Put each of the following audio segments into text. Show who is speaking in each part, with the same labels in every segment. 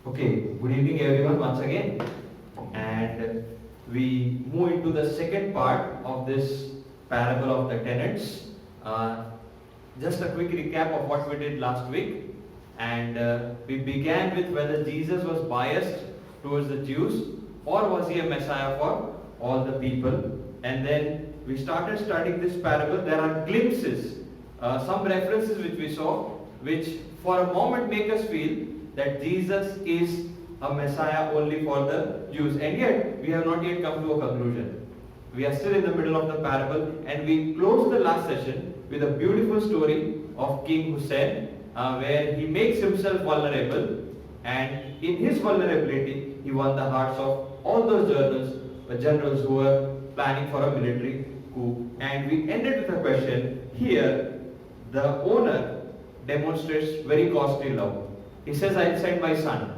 Speaker 1: Okay, good evening everyone once again. And we move into the second part of this parable of the tenants. Just a quick recap of what we did last week. And we began with whether Jesus was biased towards the Jews or was he a Messiah for all the people. And then we started studying this parable. There are glimpses, some references which we saw, which for a moment make us feel that Jesus is a Messiah only for the Jews. And yet, we have not yet come to a conclusion. We are still in the middle of the parable, and we closed the last session with a beautiful story of King Hussein, where he makes himself vulnerable, and in his vulnerability, he won the hearts of all those generals who were planning for a military coup. And we ended with a question. Here, the owner demonstrates very costly love. He says, I'll send my son.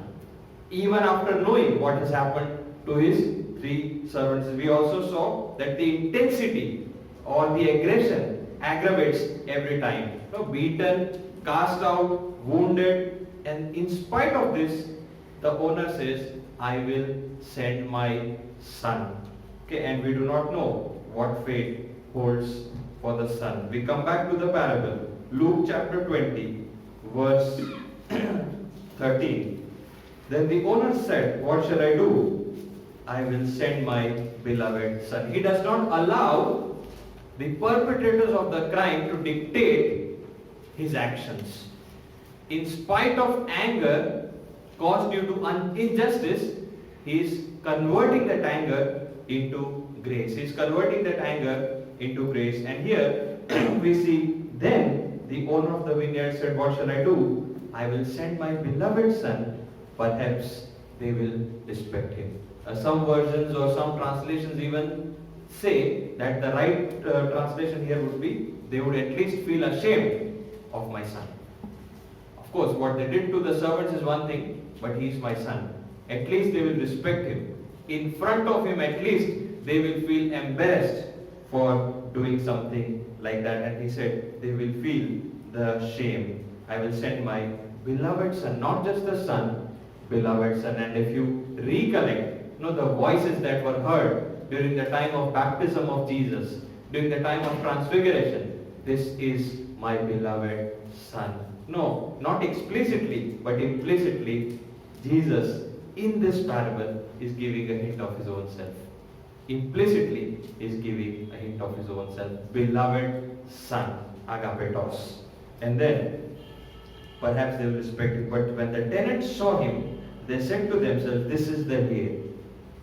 Speaker 1: Even after knowing what has happened to his three servants. We also saw that the intensity or the aggression aggravates every time. Beaten, cast out, wounded, and in spite of this, the owner says, I will send my son. Okay, and we do not know what fate holds for the son. We come back to the parable. Luke chapter 20, verse 13. Then the owner said, what shall I do? I will send my beloved son. He does not allow the perpetrators of the crime to dictate his actions. In spite of anger caused due to injustice, he is converting that anger into grace. He is converting that anger into grace. And here we see, then the owner of the vineyard said, what shall I do? I will send my beloved son. Perhaps they will respect him. Some versions or some translations even say that the right translation here would be, they would at least feel ashamed of my son. Of course, what they did to the servants is one thing, but he is my son. At least they will respect him. In front of him, at least they will feel embarrassed for doing something like that. And he said, they will feel the shame. I will send my beloved son, not just the son, beloved son. And if you recollect, the voices that were heard during the time of baptism of Jesus, during the time of transfiguration, this is my beloved son. No, not explicitly, but implicitly, Jesus in this parable is giving a hint of his own self. Implicitly is giving a hint of his own self. Beloved son, agapetos. And then, perhaps they will respect him. But when the tenants saw him, they said to themselves, this is the heir.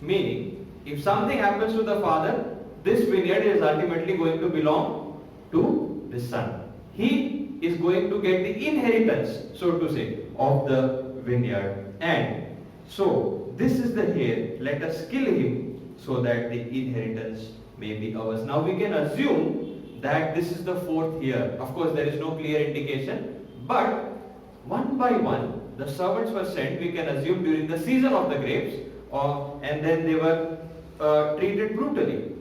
Speaker 1: Meaning, if something happens to the father, this vineyard is ultimately going to belong to the son. He is going to get the inheritance, so to say, of the vineyard. And so, this is the heir. Let us kill him so that the inheritance may be ours. Now we can assume that this is the fourth year. Of course, there is no clear indication. But one by one, the servants were sent, we can assume, during the season of the grapes, and then they were treated brutally.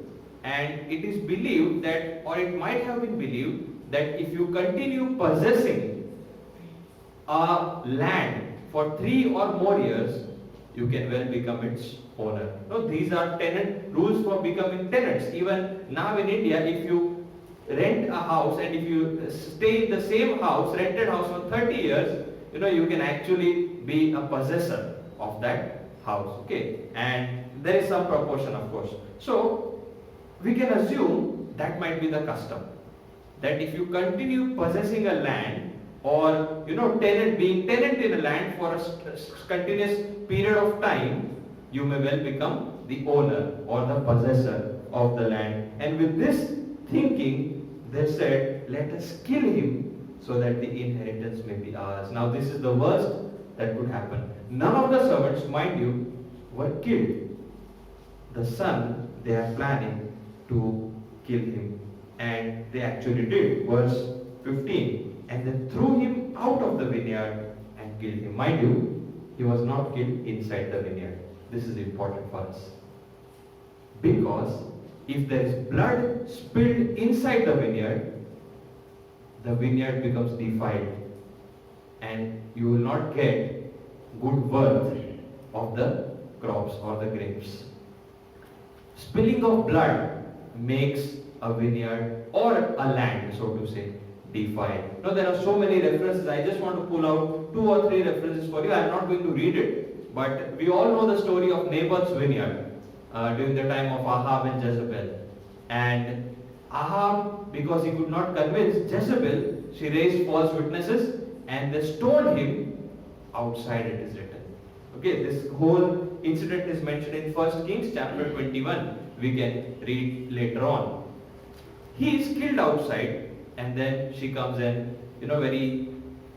Speaker 1: And it is believed that, or it might have been believed, that if you continue possessing a land for 3 or more years, you can well become its owner. No, these are tenant rules for becoming tenants. Even now in India, if you rent a house and if you stay in the same house, rented house for 30 years, you can actually be a possessor of that house. Okay, and there is some proportion, of course. So we can assume that might be the custom. That if you continue possessing a land, or being tenant in a land for a continuous period of time, you may well become the owner or the possessor of the land. And with this thinking, they said, let us kill him so that the inheritance may be ours. Now this is the worst that could happen. None of the servants, mind you, were killed. The son, they are planning to kill him. And they actually did. Verse 15. And they threw him out of the vineyard and killed him. Mind you, he was not killed inside the vineyard. This is important for us. Because if there is blood spilled inside the vineyard becomes defiled. And you will not get good worth of the crops or the grapes. Spilling of blood makes a vineyard or a land, so to say, defiled. Now there are so many references. I just want to pull out 2 or 3 references for you. I am not going to read it, but we all know the story of Naboth's vineyard during the time of Ahab and Jezebel. And Ahab, because he could not convince Jezebel, she raised false witnesses and they stoned him outside, it is written. Okay, this whole incident is mentioned in 1 Kings chapter 21. We can read later on. He is killed outside, and then she comes in, very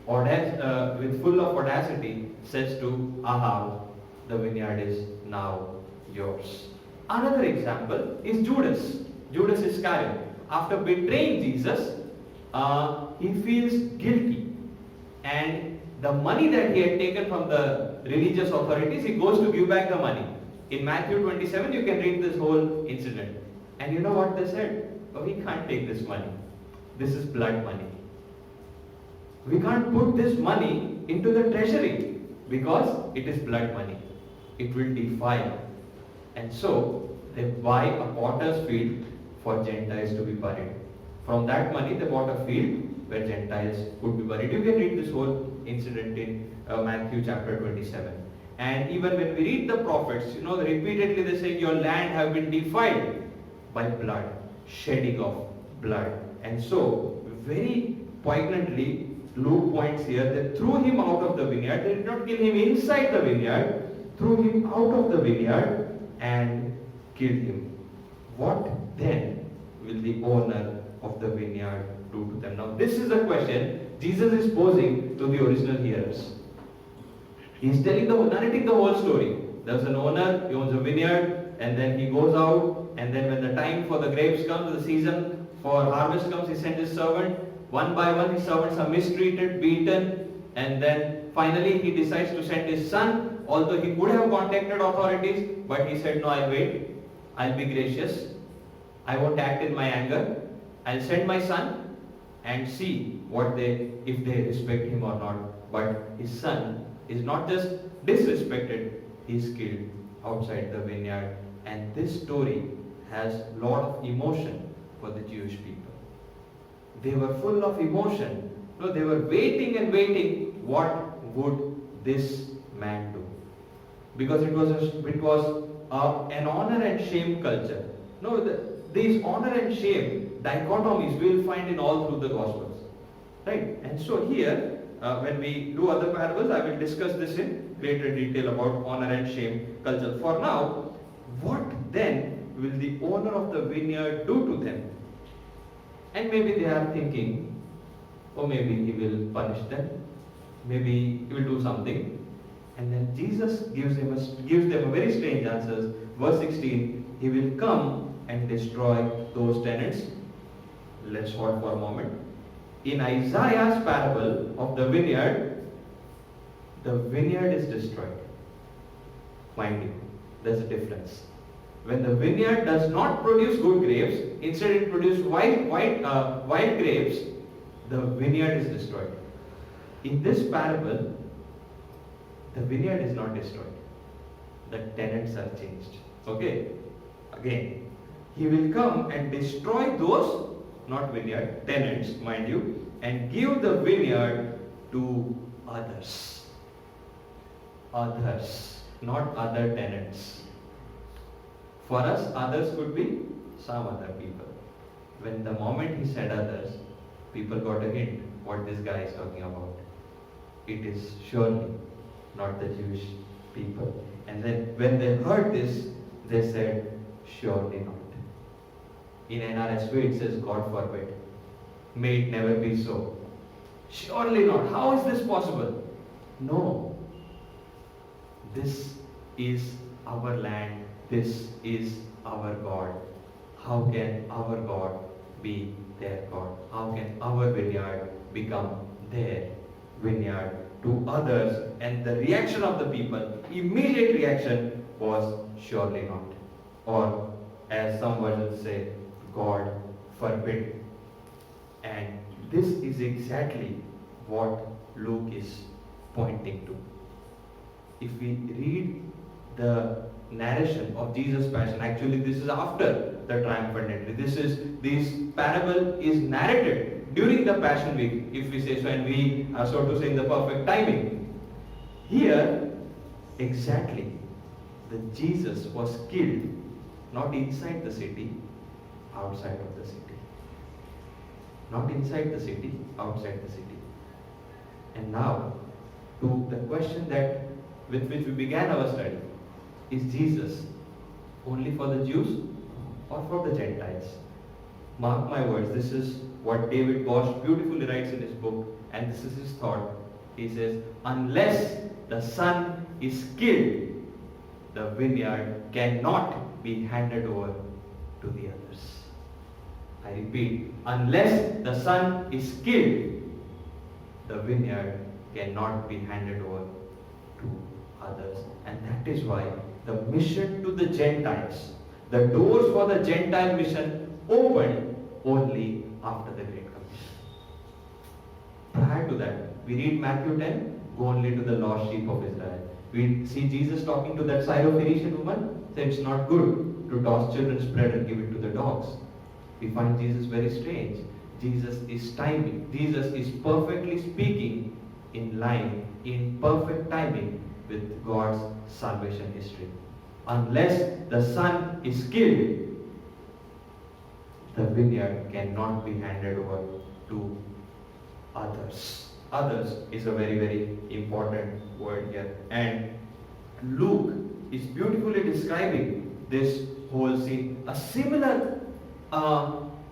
Speaker 1: with full of audacity, says to Ahab, the vineyard is now yours. Another example is Judas Iscariot. After betraying Jesus, he feels guilty, and the money that he had taken from the religious authorities, he goes to give back the money. In Matthew 27, you can read this whole incident. And you know what they said? Oh, we can't take this money. This is blood money. We can't put this money into the treasury because it is blood money. It will defile. And so, they buy a potter's field for Gentiles to be buried. From that money, they bought a field where Gentiles would be buried. You can read this whole incident in Matthew chapter 27. And even when we read the prophets, repeatedly they say, your land have been defiled by blood, shedding of blood. And so, very poignantly, Luke points here that threw him out of the vineyard. They did not kill him inside the vineyard, threw him out of the vineyard and killed him. What then will the owner of the vineyard do to them? Now, this is a question Jesus is posing to the original hearers. He is narrating the whole story. There's an owner, he owns a vineyard, and then he goes out, and then when the time for the grapes comes, the season for harvest comes, he sends his servant. One by one, his servants are mistreated, beaten, and then finally he decides to send his son, although he could have contacted authorities, but he said, no, I'll wait. I'll be gracious. I won't act in my anger. I'll send my son and see if they respect him or not. But his son is not just disrespected, he is killed outside the vineyard. And this story has a lot of emotion for the Jewish people. They were full of emotion. No, they were waiting and waiting. What would this man do? Because it was an honor and shame culture. No, these honor and shame dichotomies we will find in all through the Gospels. Right? And so here, when we do other parables, I will discuss this in greater detail about honor and shame culture. For now, what then will the owner of the vineyard do to them? And maybe they are thinking, or maybe he will punish them, maybe he will do something. And then Jesus gives them a very strange answers. Verse 16, he will come and destroy those tenants. Let's hold for a moment. In Isaiah's parable of the vineyard is destroyed. Mind you, there's a difference. When the vineyard does not produce good grapes, instead it produces wild grapes, the vineyard is destroyed. In this parable, the vineyard is not destroyed. The tenants are changed. Okay? Again, he will come and destroy those, not vineyard, tenants, mind you, and give the vineyard to others. Others, not other tenants. For us, others could be some other people. When the moment he said others, people got a hint what this guy is talking about. It is surely not the Jewish people. And then when they heard this, they said, surely not. In NRSV it says, God forbid. May it never be so. Surely not. How is this possible? No. This is our land. This is our God. How can our God be their God? How can our vineyard become their vineyard to others? And the reaction of the people, immediate reaction was surely not. Or as some versions say, God forbid. And this is exactly what Luke is pointing to. if we read the narration of Jesus' passion, actually this is after the triumphant entry. This parable is narrated during the Passion Week, if we say so, and we are so to say in the perfect timing. Here, exactly, the Jesus was killed not inside the city, outside of the city. Not inside the city, outside the city. And now, to the question that with which we began our study, is Jesus only for the Jews or for the Gentiles? Mark my words, this is what David Bosch beautifully writes in his book, and this is his thought. He says, unless the son is killed, the vineyard cannot be handed over to the others. I repeat, unless the son is killed, the vineyard cannot be handed over to others. And that is why the mission to the Gentiles, the doors for the Gentile mission opened only after the Great Commission. Prior to that, we read Matthew 10, go only to the lost sheep of Israel. We see Jesus talking to that Syrophoenician woman, say it's not good to toss children's bread and give it to the dogs. We find Jesus very strange. Jesus is timing. Jesus is perfectly speaking in line, in perfect timing with God's salvation history. Unless the son is killed, the vineyard cannot be handed over to others. Others is a very, very important word here. And Luke is beautifully describing this whole scene. A similar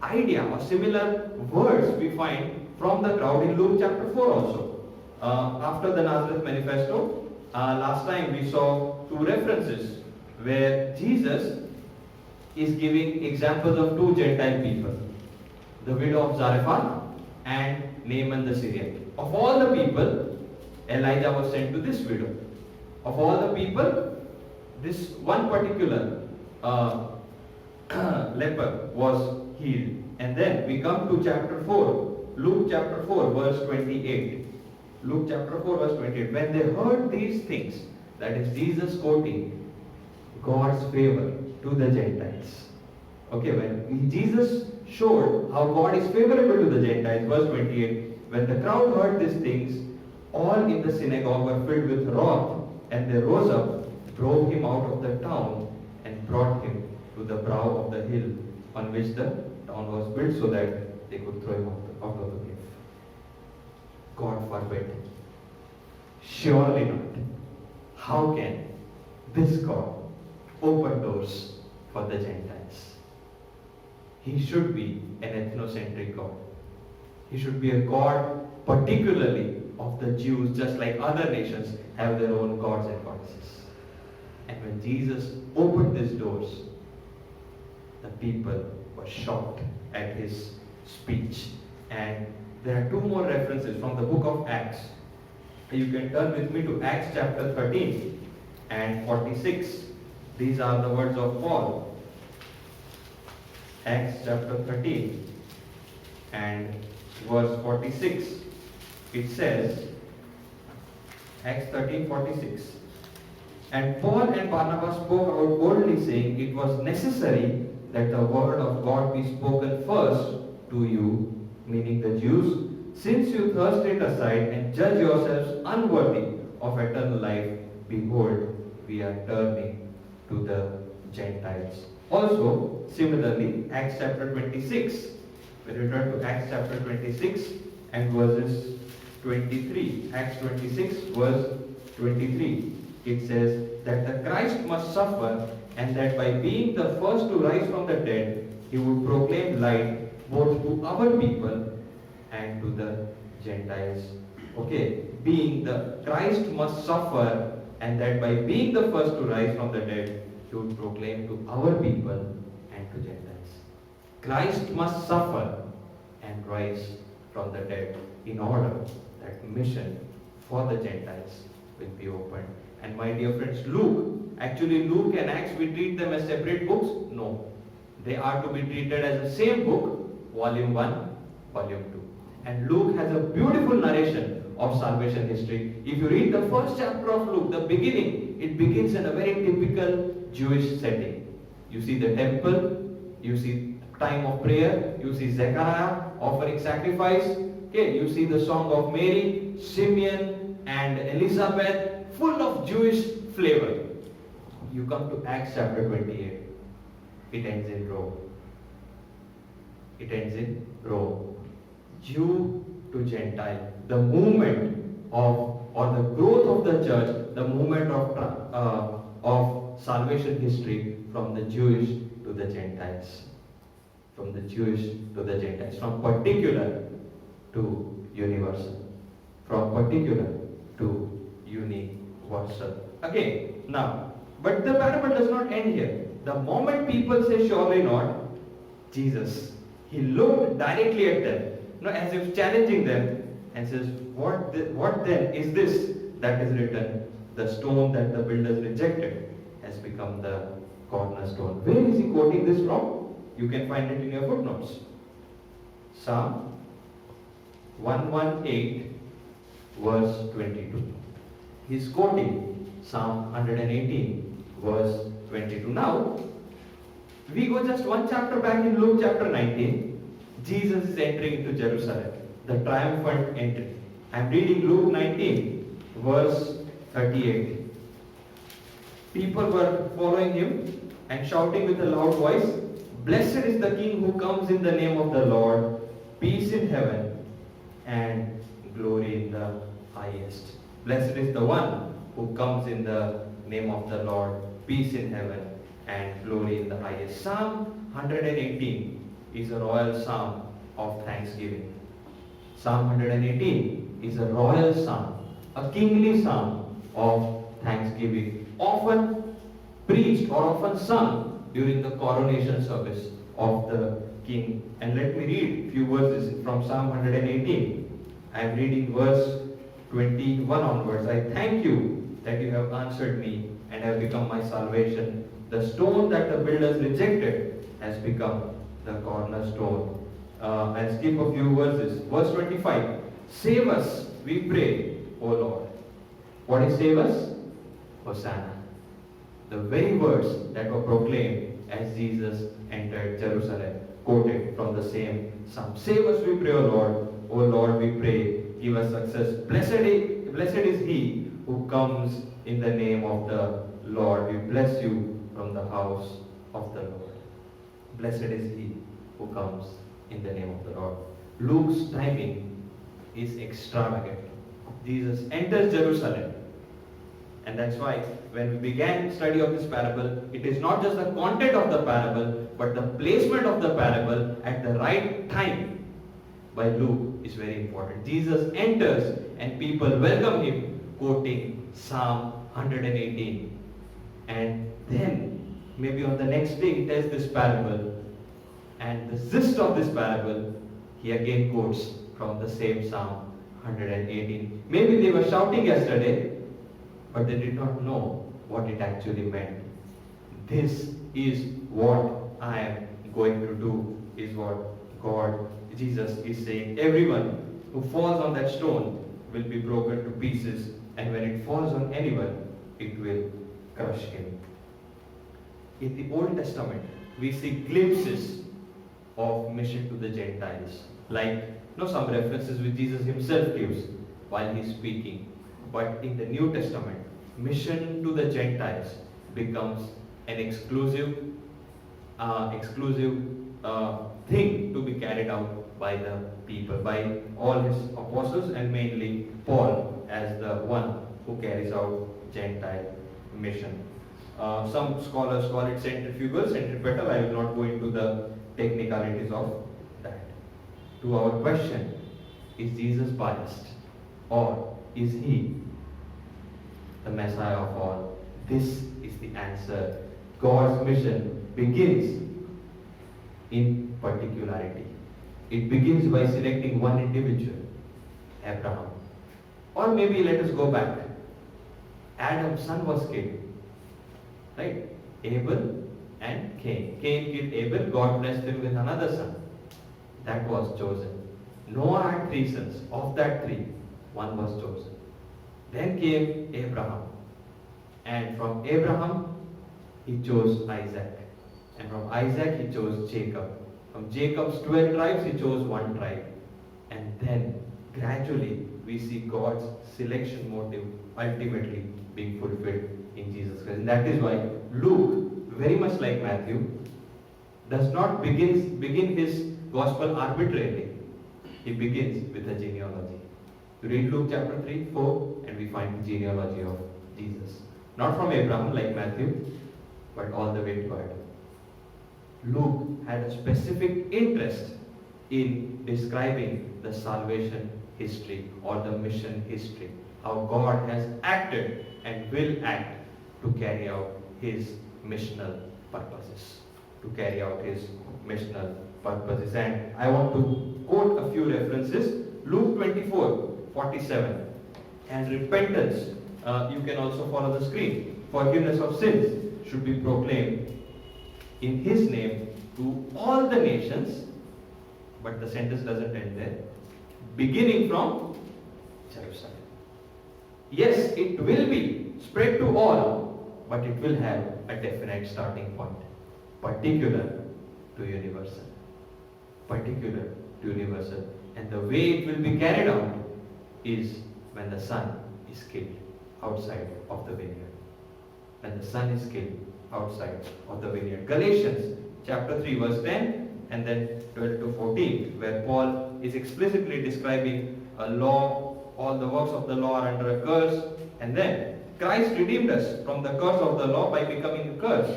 Speaker 1: idea or similar words we find from the crowd in Luke chapter 4 also. After the Nazareth Manifesto, last time we saw two references where Jesus is giving examples of two Gentile people, the widow of Zarephath and Naaman the Syrian. Of all the people, Elijah was sent to this widow. Of all the people, this one particular leper was healed. And then we come to chapter 4, Luke chapter 4 verse 28. Luke chapter 4 verse 28. When they heard these things, that is Jesus quoting God's favor to the Gentiles. Okay, when Jesus showed how God is favorable to the Gentiles, verse 28, when the crowd heard these things, all in the synagogue were filled with wrath, and they rose up, drove him out of the town, and brought him to the brow of the hill on which the town was built, so that they could throw him out of the cliff. God forbid. Surely not. How can this God open doors for the Gentiles? He should be an ethnocentric God. He should be a God particularly of the Jews, just like other nations have their own gods and goddesses. And when Jesus opened these doors, the people were shocked at his speech. And there are two more references from the book of Acts. You can turn with me to Acts chapter 13 and 46. These are the words of Paul. Acts chapter 13 and verse 46. It says, Acts 13:46. And Paul and Barnabas spoke out boldly, saying, it was necessary that the word of God be spoken first to you, meaning the Jews, since you thrust it aside and judge yourselves unworthy of eternal life. Behold, we are turning to the Gentiles. Also, similarly, Acts chapter 26. We return to Acts chapter 26 and verses 23. Acts 26 verse 23. It says that the Christ must suffer, and that by being the first to rise from the dead, he would proclaim light both to our people and to the Gentiles. Okay, being the Christ must suffer, and that by being the first to rise from the dead, he would proclaim to our people and to Gentiles. Christ must suffer and rise from the dead in order that mission for the Gentiles will be opened. And my dear friends, Luke and Acts, we treat them as separate books? No. They are to be treated as the same book, volume 1, volume 2. And Luke has a beautiful narration of salvation history. If you read the first chapter of Luke, the beginning, it begins in a very typical Jewish setting. You see the temple, you see time of prayer, you see Zechariah offering sacrifice, okay, you see the song of Mary, Simeon and Elizabeth, full of Jewish flavor. You come to Acts chapter 28, it ends in Rome. It ends in Rome. Jew to Gentile. The movement of, or the growth of the church, the movement of salvation history from the Jewish to the Gentiles. From the Jewish to the Gentiles. From particular to universal. From particular to universal. Again, now, but the parable does not end here. The moment people say surely not, Jesus, he looked directly at them, as if challenging them, and says, what then is this that is written? The stone that the builders rejected has become the cornerstone. Where is he quoting this from? You can find it in your footnotes. Psalm 118 verse 22. He's quoting Psalm 118 verse 22. Now, we go just one chapter back in Luke chapter 19. Jesus is entering into Jerusalem, the triumphant entry. I'm reading Luke 19 verse 38. People were following him and shouting with a loud voice, "Blessed is the King who comes in the name of the Lord, peace in heaven and glory in the highest." Blessed is the one who comes in the name of the Lord, peace in heaven and glory in the highest. Psalm 118 is a royal psalm of thanksgiving. Psalm 118 is a royal psalm, a kingly psalm of thanksgiving, often preached or often sung during the coronation service of the king. And let me read a few verses from Psalm 118. I am reading verse 21 onwards. I thank you that you have answered me and have become my salvation. The stone that the builders rejected has become the cornerstone. I'll skip a few verses. Verse 25. Save us, we pray, O Lord. What is save us? Hosanna. The very words that were proclaimed as Jesus entered Jerusalem, quoted from the same psalm. Save us, we pray, O Lord. O Lord, we pray, give us success. Blessed is he who comes in the name of the Lord. We bless you from the house of the Lord. Blessed is he who comes in the name of the Lord. Luke's timing is extravagant. Jesus enters Jerusalem. And that's why when we began study of this parable, it is not just the content of the parable, but the placement of the parable at the right time by Luke is very important. Jesus enters and people welcome him, quoting Psalm 118. And then, maybe on the next day, he tells this parable. And the gist of this parable, he again quotes from the same Psalm 118. Maybe they were shouting yesterday, but they did not know what it actually meant. This is what I am going to do, is what Jesus is saying. Everyone who falls on that stone will be broken to pieces, and when it falls on anyone, it will crush him. In the Old Testament, we see glimpses of mission to the Gentiles, like some references which Jesus himself gives while he's speaking. But in the New Testament, mission to the Gentiles becomes an exclusive thing to be carried out by the people, by all his apostles, and mainly Paul as the one who carries out Gentile mission. Some scholars call it centrifugal, centripetal. I will not go into the technicalities of that. To our question, is Jesus biased, or is he the Messiah of all? This is the answer. God's mission begins in particularity. It begins by selecting one individual, Abraham. Or maybe let us go back. Adam's son was killed. Right? Abel and Cain. Cain killed Abel. God blessed him with another son. That was chosen. Noah had 3 sons. Of that 3, One was chosen. Then came Abraham. And from Abraham, he chose Isaac. And from Isaac, he chose Jacob. From Jacob's 12 tribes, he chose one tribe. And then, gradually, we see God's selection motive ultimately being fulfilled in Jesus Christ. And that is why Luke, very much like Matthew, does not begin his gospel arbitrarily. He begins with a genealogy. You read Luke chapter 3, 4, and we find the genealogy of Jesus. Not from Abraham like Matthew, but all the way to Adam. Luke had a specific interest in describing the salvation history or the mission history. How God has acted and will act to carry out his missional purposes. And I want to quote a few references. Luke 24:47. And repentance, you can also follow the screen. Forgiveness of sins should be proclaimed in his name to all the nations. But the sentence doesn't end there. Beginning from Jerusalem. Yes, it will be spread to all, but it will have a definite starting point. Particular to universal. And the way it will be carried out is when the son is killed outside of the vineyard. Galatians chapter 3 verse 10 and then 12 to 14, where Paul is explicitly describing a law, all the works of the law are under a curse, and then Christ redeemed us from the curse of the law by becoming a curse.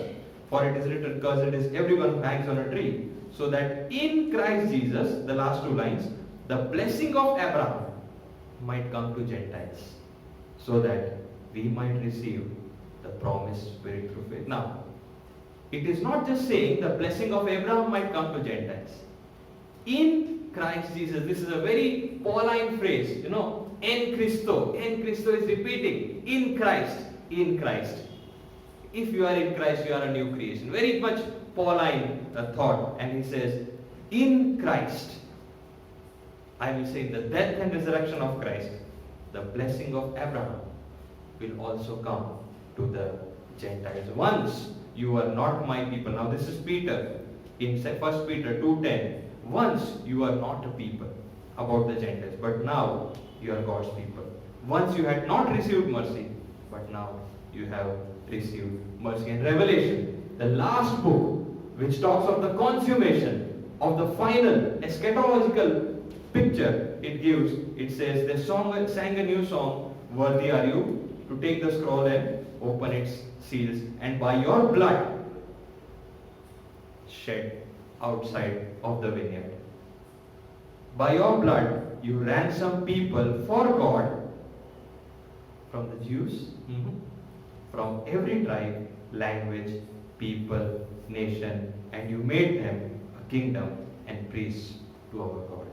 Speaker 1: For it is written, cursed is everyone who hangs on a tree. So that in Christ Jesus, the last two lines, the blessing of Abraham might come to Gentiles, so that we might receive the promised Spirit through faith. Now, it is not just saying the blessing of Abraham might come to Gentiles. In Christ Jesus, this is a very Pauline phrase, en Christo. En Christo is repeating, in Christ. If you are in Christ, you are a new creation. Very much Pauline thought. And he says, in Christ, I will say the death and resurrection of Christ, the blessing of Abraham will also come to the Gentiles. Once you are not my people. Now this is Peter in 1 Peter 2:10. Once you are not a people about the Gentiles, but now you are God's people. Once you had not received mercy, but now you have received mercy. And Revelation, the last book, which talks of the consummation of the final eschatological picture it gives, it says, they sang a new song, worthy are you to take the scroll and open its seals, and by your blood shed outside of the vineyard. By your blood you ransom people for God from the Jews, from every tribe, language, people, nation, and you made them a kingdom and priests to our God.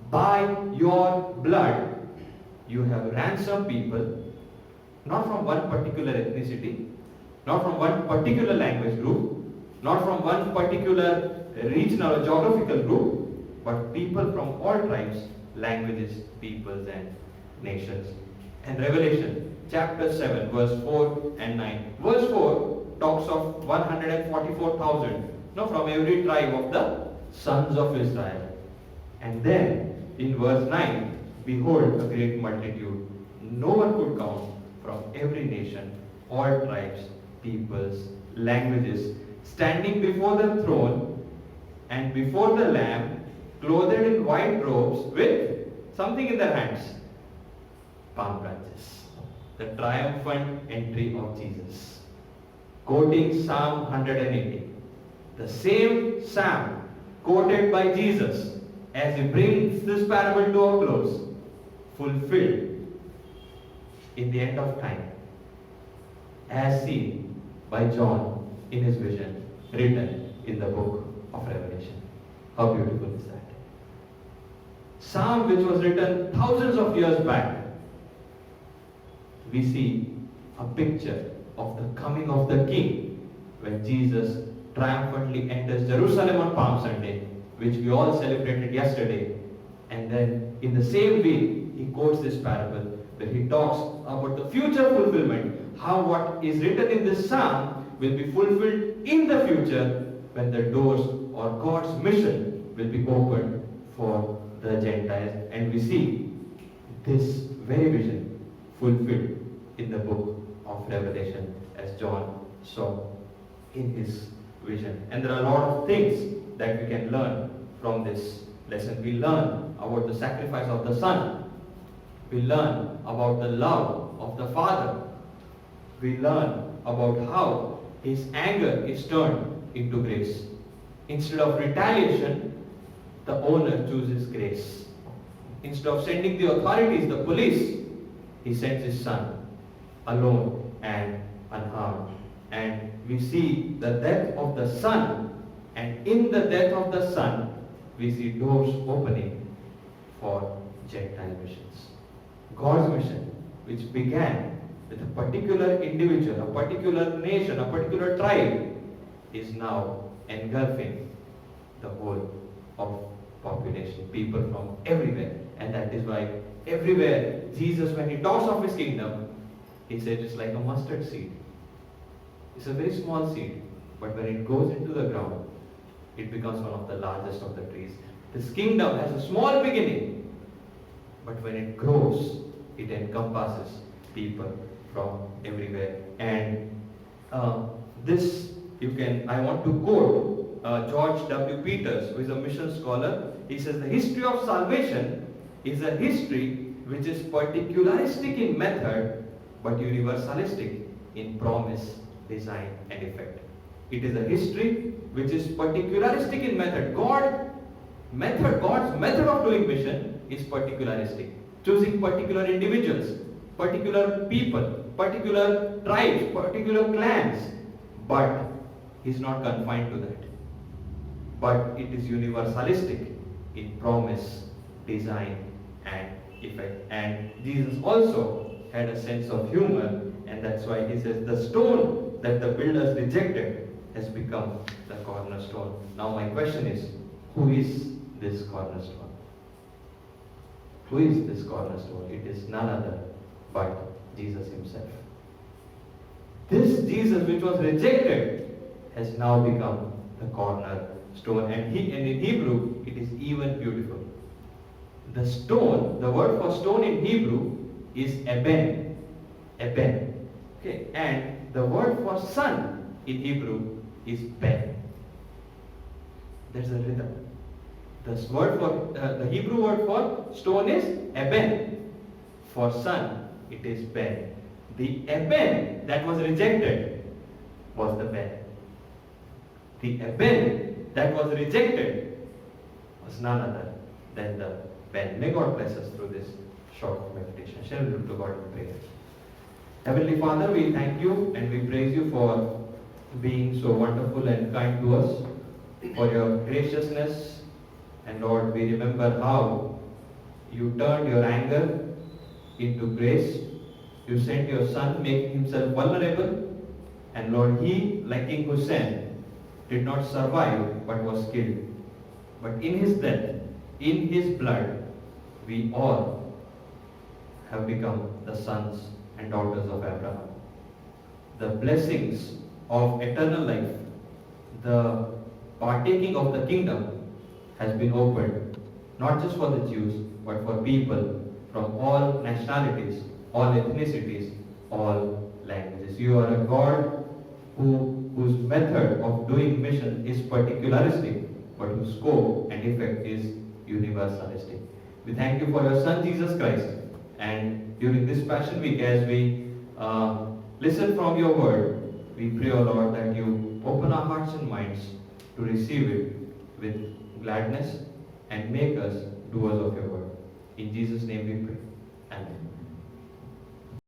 Speaker 1: By your blood you have ransomed people, not from one particular ethnicity, not from one particular language group, not from one particular regional or geographical group, but people from all tribes, languages, peoples, and nations. And Revelation chapter 7, verse 4 and 9. Verse 4 talks of 144,000 from every tribe of the sons of Israel. And then in verse 9, behold, a great multitude, no one could count, from every nation, all tribes, peoples, languages, standing before the throne and before the Lamb, clothed in white robes with something in their hands, palm branches. The triumphant entry of Jesus. Quoting Psalm 180. The same Psalm quoted by Jesus as he brings this parable to a close, fulfilled in the end of time, as seen by John in his vision, written in the book of Revelation. How beautiful is that? Psalm which was written thousands of years back, we see a picture of the coming of the King when Jesus triumphantly enters Jerusalem on Palm Sunday, which we all celebrated yesterday. And then in the same way, he quotes this parable where he talks about the future fulfillment, how what is written in this psalm will be fulfilled in the future when the doors or God's mission will be opened for the Gentiles. And we see this very vision fulfilled in the book of Revelation as John saw in his vision. And there are a lot of things that we can learn from this lesson. We learn about the sacrifice of the Son. We learn about the love of the Father. We learn about how his anger is turned into grace. Instead of retaliation, the owner chooses grace. Instead of sending the authorities, the police, he sends his Son alone and unharmed. And we see the death of the Son, and in the death of the Son, we see doors opening for Gentile missions. God's mission, which began with a particular individual, a particular nation, a particular tribe, is now engulfing the whole of population, people from everywhere. And that is why everywhere Jesus, when he talks of his kingdom, he says it's like a mustard seed. It's a very small seed, but when it goes into the ground, it becomes one of the largest of the trees. This kingdom has a small beginning, but when it grows, it encompasses people from everywhere. And I want to quote George W. Peters, who is a mission scholar. He says, the history of salvation is a history which is particularistic in method, but universalistic in promise, design, and effect. It is a history which is particularistic in method. God's method of doing mission is particularistic, choosing particular individuals, particular people, particular tribes, particular clans. But he's not confined to that. But it is universalistic in promise, design, and effect. And Jesus also had a sense of humor, and that's why he says the stone that the builders rejected has become the cornerstone. Now my question is, who is this cornerstone? Who is this cornerstone? It is none other but Jesus himself. This Jesus which was rejected has now become the cornerstone. And in Hebrew, it is even beautiful. The stone, the word for stone in Hebrew is eben. Eben. Okay. And the word for son in Hebrew is ben. There's a rhythm. The Hebrew word for stone is eben. For son, it is ben. The eben that was rejected was the ben. The eben that was rejected was none other than the ben. May God bless us through this short meditation. Shall we look to God in prayer? Heavenly Father, we thank you and we praise you for being so wonderful and kind to us, for your graciousness. And Lord, we remember how you turned your anger into grace. You sent your Son, making himself vulnerable. And Lord, he, like King Hussein, did not survive but was killed. But in his death, in his blood, we all have become the sons and daughters of Abraham. The blessings of eternal life, the partaking of the kingdom has been opened, not just for the Jews, but for people from all nationalities, all ethnicities, all languages. You are a God whose method of doing mission is particularistic, but whose scope and effect is universalistic. We thank you for your Son Jesus Christ. And during this Passion Week, as we listen from your word, we pray, O Lord, that you open our hearts and minds to receive it with gladness and make us doers of your word. In Jesus' name we pray. Amen.